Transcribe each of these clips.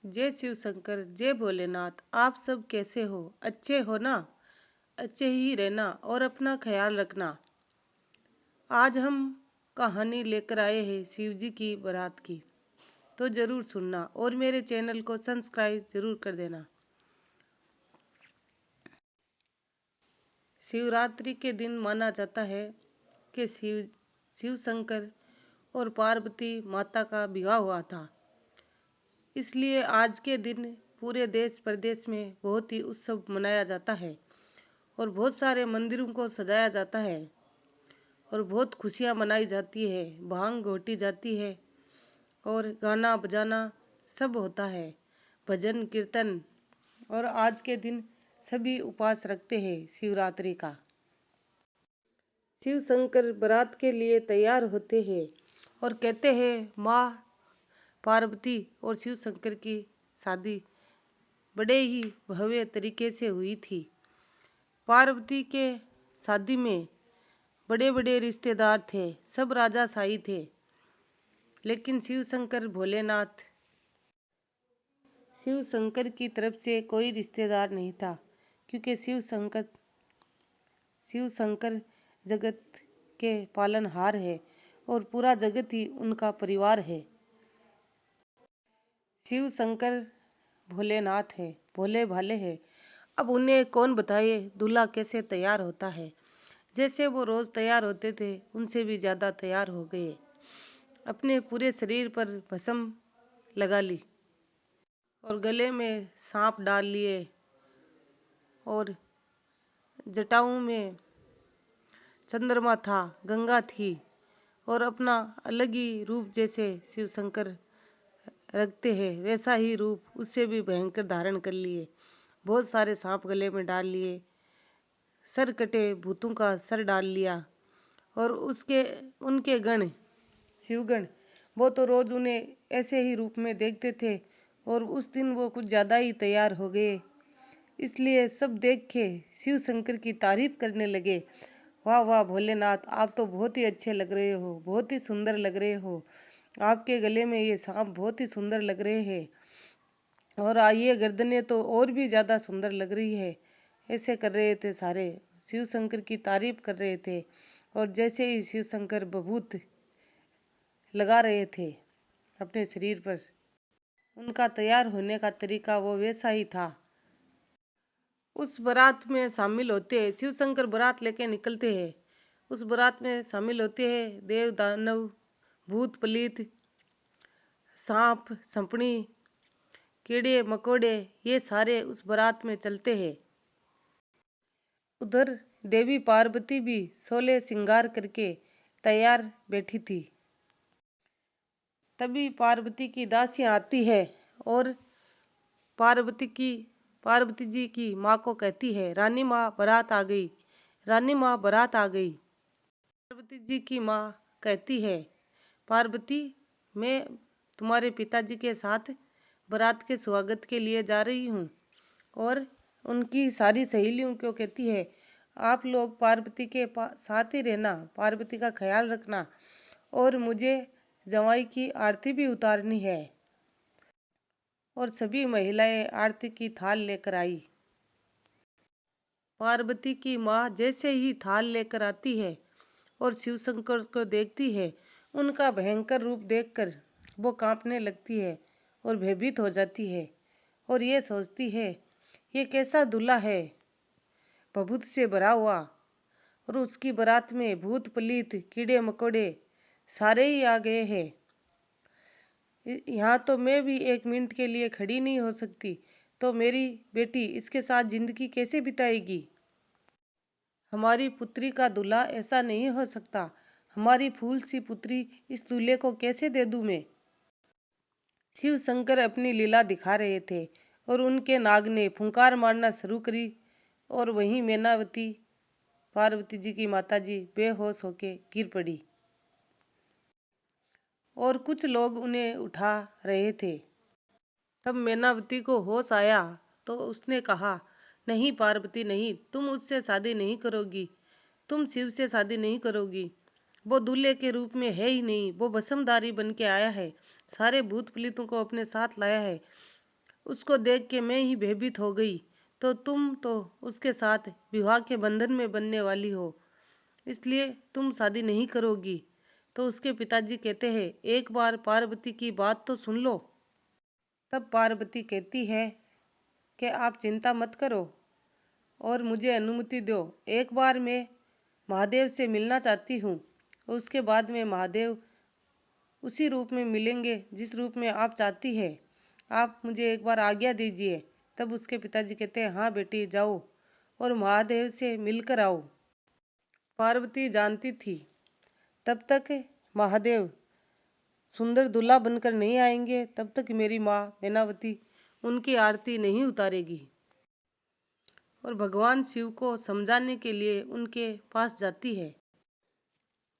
जय शिव शंकर, जय भोलेनाथ। आप सब कैसे हो? अच्छे हो ना? अच्छे ही रहना और अपना ख्याल रखना। आज हम कहानी लेकर आए हैं शिव जी की बारात की, तो ज़रूर सुनना और मेरे चैनल को सब्सक्राइब ज़रूर कर देना। शिवरात्रि के दिन माना जाता है कि शिव शंकर और पार्वती माता का विवाह हुआ था। इसलिए आज के दिन पूरे देश प्रदेश में बहुत ही उत्सव मनाया जाता है और बहुत सारे मंदिरों को सजाया जाता है और बहुत खुशियाँ मनाई जाती है, भांग घोटी जाती है और गाना बजाना सब होता है, भजन कीर्तन। और आज के दिन सभी उपवास रखते हैं शिवरात्रि का। शिव शंकर बारात के लिए तैयार होते हैं और कहते हैं माँ पार्वती और शिव शंकर की शादी बड़े ही भव्य तरीके से हुई थी। पार्वती के शादी में बड़े बड़े रिश्तेदार थे, सब राजाशाही थे, लेकिन शिव शंकर की तरफ से कोई रिश्तेदार नहीं था, क्योंकि शिव शंकर जगत के पालनहार है और पूरा जगत ही उनका परिवार है। शिव शंकर भोलेनाथ है, भोले भाले है। अब उन्हें कौन बताए दूल्हा कैसे तैयार होता है। जैसे वो रोज तैयार होते थे उनसे भी ज़्यादा तैयार हो गए। अपने पूरे शरीर पर भस्म लगा ली और गले में सांप डाल लिए और जटाओं में चंद्रमा था, गंगा थी और अपना अलग ही रूप जैसे शिव शंकर रखते हैं वैसा ही रूप उससे भी भयंकर धारण कर लिए। बहुत सारे सांप गले में डाल लिए, सर कटे भूतों का सर डाल लिया और उनके गण शिवगण वो तो रोज उन्हें ऐसे ही रूप में देखते थे और उस दिन वो कुछ ज़्यादा ही तैयार हो गए। इसलिए सब देख के शिव शंकर की तारीफ करने लगे, वाह वाह भोलेनाथ, आप तो बहुत ही अच्छे लग रहे हो, बहुत ही सुंदर लग रहे हो, आपके गले में ये सांप बहुत ही सुंदर लग रहे हैं और ये गर्दनें तो और भी ज़्यादा सुंदर लग रही है। ऐसे कर रहे थे, सारे शिव शंकर की तारीफ कर रहे थे। और जैसे ही शिव शंकर बभूत लगा रहे थे अपने शरीर पर, उनका तैयार होने का तरीका वो वैसा ही था। उस बारात में शामिल होते हैं, शिव शंकर बारात लेके निकलते हैं। उस बारात में शामिल होते हैं देव दानव भूत प्रेत सांप संपणी कीड़े मकोड़े, ये सारे उस बारात में चलते हैं। उधर देवी पार्वती भी 16 श्रृंगार करके तैयार बैठी थी। तभी पार्वती की दासियां आती है और पार्वती जी की माँ को कहती है, रानी माँ बारात आ गई, रानी माँ बारात आ गई। पार्वती जी की माँ कहती है, पार्वती मैं तुम्हारे पिताजी के साथ बारात के स्वागत के लिए जा रही हूँ। और उनकी सारी सहेलियों को कहती है, आप लोग पार्वती के साथ ही रहना, पार्वती का ख्याल रखना और मुझे जवाई की आरती भी उतारनी है। और सभी महिलाएं आरती की थाल लेकर आई। पार्वती की माँ जैसे ही थाल लेकर आती है और शिव शंकर को देखती है, उनका भयंकर रूप देखकर वो कांपने लगती है और भयभीत हो जाती है और ये सोचती है, ये कैसा दूल्हा है भभूत से भरा हुआ। और उसकी बारात में भूत प्रेत कीड़े मकोड़े सारे ही आ गए हैं। यहाँ तो मैं भी एक मिनट के लिए खड़ी नहीं हो सकती, तो मेरी बेटी इसके साथ जिंदगी कैसे बिताएगी। हमारी पुत्री का दूल्हा ऐसा नहीं हो सकता, हमारी फूल सी पुत्री इस दूल्हे को कैसे दे दूं मैं। शिव शंकर अपनी लीला दिखा रहे थे और उनके नाग ने फुंकार मारना शुरू करी और वहीं मैनावती पार्वती जी की माताजी बेहोश होके गिर पड़ी और कुछ लोग उन्हें उठा रहे थे। तब मैनावती को होश आया तो उसने कहा, नहीं पार्वती नहीं, तुम उससे शादी नहीं करोगी, तुम शिव से शादी नहीं करोगी। वो दूल्हे के रूप में है ही नहीं, वो भस्मधारी बन के आया है, सारे भूत प्रेतों को अपने साथ लाया है उसको देख के मैं ही भयभीत हो गई, तो तुम तो उसके साथ विवाह के बंधन में बनने वाली हो, इसलिए तुम शादी नहीं करोगी। तो उसके पिताजी कहते हैं, एक बार पार्वती की बात तो सुन लो। तब पार्वती कहती है कि आप चिंता मत करो और मुझे अनुमति दो। एक बार मैं महादेव से मिलना चाहती हूँ। उसके बाद में महादेव उसी रूप में मिलेंगे जिस रूप में आप चाहती है। आप मुझे एक बार आज्ञा दीजिए। तब उसके पिताजी कहते हैं, हाँ बेटी जाओ और महादेव से मिलकर आओ। पार्वती जानती थी तब तक महादेव सुंदर दूल्हा बनकर नहीं आएंगे, तब तक मेरी माँ मैनावती उनकी आरती नहीं उतारेगी। और भगवान शिव को समझाने के लिए उनके पास जाती है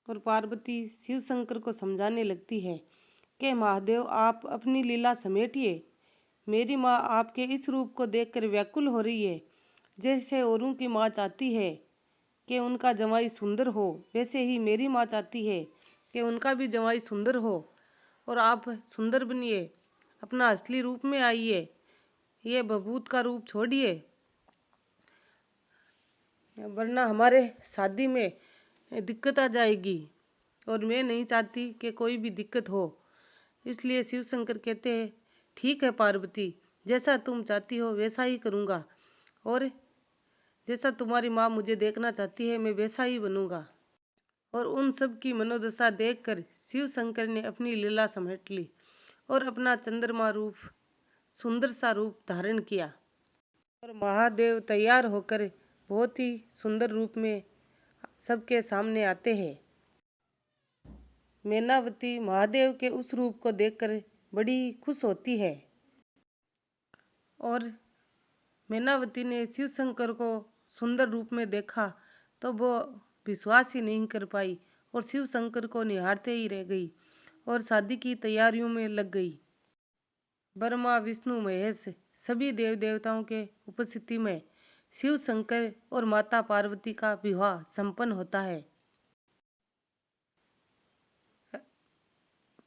और पार्वती शिव शंकर को समझाने लगती है कि महादेव आप अपनी लीला समेटिए। मेरी माँ आपके इस रूप को देखकर व्याकुल हो रही है। जैसे औरों की माँ चाहती है कि उनका जमाई सुंदर हो, वैसे ही मेरी माँ चाहती है कि उनका भी जमाई सुंदर हो। और आप सुंदर बनिए, अपना असली रूप में आइए, ये भभूत का रूप छोड़िए, वरना हमारे शादी में दिक्कत आ जाएगी और मैं नहीं चाहती कि कोई भी दिक्कत हो। इसलिए शिव शंकर कहते हैं, ठीक है पार्वती, जैसा तुम चाहती हो वैसा ही करूँगा और जैसा तुम्हारी माँ मुझे देखना चाहती है मैं वैसा ही बनूंगा। और उन सब की मनोदशा देखकर शिव शंकर ने अपनी लीला समेट ली और अपना चंद्रमा रूप, सुंदर सा रूप धारण किया। और महादेव तैयार होकर बहुत ही सुंदर रूप में सबके सामने आते हैं। मैनावती महादेव के उस रूप को देखकर बड़ी खुश होती है और मैनावती ने शिव शंकर को सुंदर रूप में देखा तो वो विश्वास ही नहीं कर पाई और शिव शंकर को निहारते ही रह गई और शादी की तैयारियों में लग गई। ब्रह्मा विष्णु महेश सभी देव देवताओं के उपस्थिति में शिव शंकर और माता पार्वती का विवाह संपन्न होता है।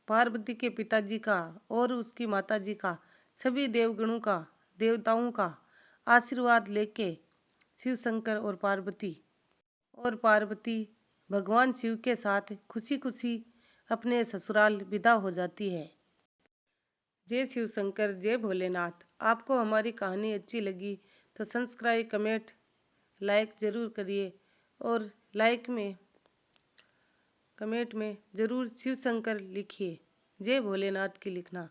पार्वती के पिताजी का और उसकी माताजी का, सभी देवगणों का, देवताओं का आशीर्वाद लेके शिव शंकर और पार्वती भगवान शिव के साथ खुशी खुशी अपने ससुराल विदा हो जाती है। जय शिव शंकर, जय भोलेनाथ। आपको हमारी कहानी अच्छी लगी तो सब्सक्राइब, कमेंट, लाइक ज़रूर करिए और कमेंट में ज़रूर शिव शंकर लिखिए, जय भोलेनाथ की लिखना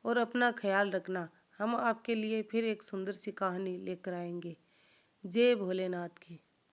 और अपना ख्याल रखना। हम आपके लिए फिर एक सुंदर सी कहानी लेकर आएंगे। जय भोलेनाथ की।